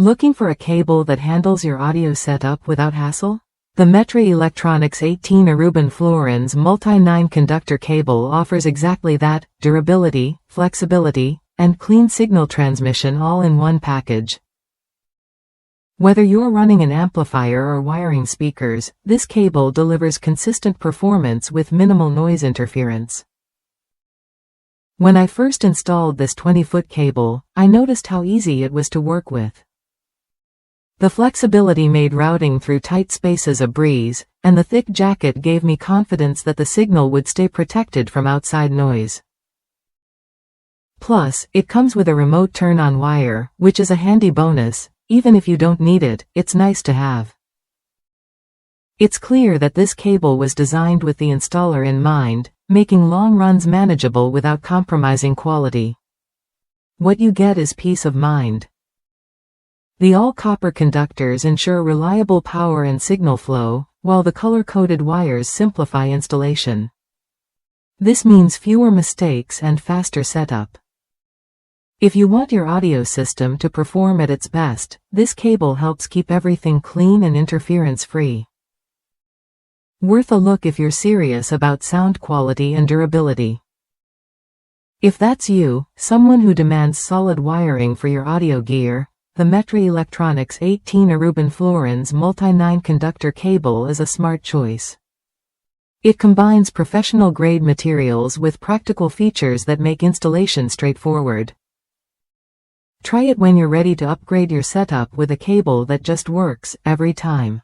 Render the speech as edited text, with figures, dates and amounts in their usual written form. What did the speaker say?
Looking for a cable that handles your audio setup without hassle? The Metra Electronics 18 Aruban Fluorines Multi-Conductor cable offers exactly that: durability, flexibility, and clean signal transmission all in one package. Whether you're running an amplifier or wiring speakers, this cable delivers consistent performance with minimal noise interference. When I first installed this 20-foot cable, I noticed how easy it was to work with. The flexibility made routing through tight spaces a breeze, and the thick jacket gave me confidence that the signal would stay protected from outside noise. Plus, it comes with a remote turn-on wire, which is a handy bonus. Even if you don't need it, it's nice to have. It's clear that this cable was designed with the installer in mind, making long runs manageable without compromising quality. What you get is peace of mind. The all-copper conductors ensure reliable power and signal flow, while the color-coded wires simplify installation. This means fewer mistakes and faster setup. If you want your audio system to perform at its best, this cable helps keep everything clean and interference-free. Worth a look if you're serious about sound quality and durability. If that's you, someone who demands solid wiring for your audio gear, the Metra Electronics 18 Aruban Fluorines Multi-Conductor cable is a smart choice. It combines professional-grade materials with practical features that make installation straightforward. Try it when you're ready to upgrade your setup with a cable that just works every time.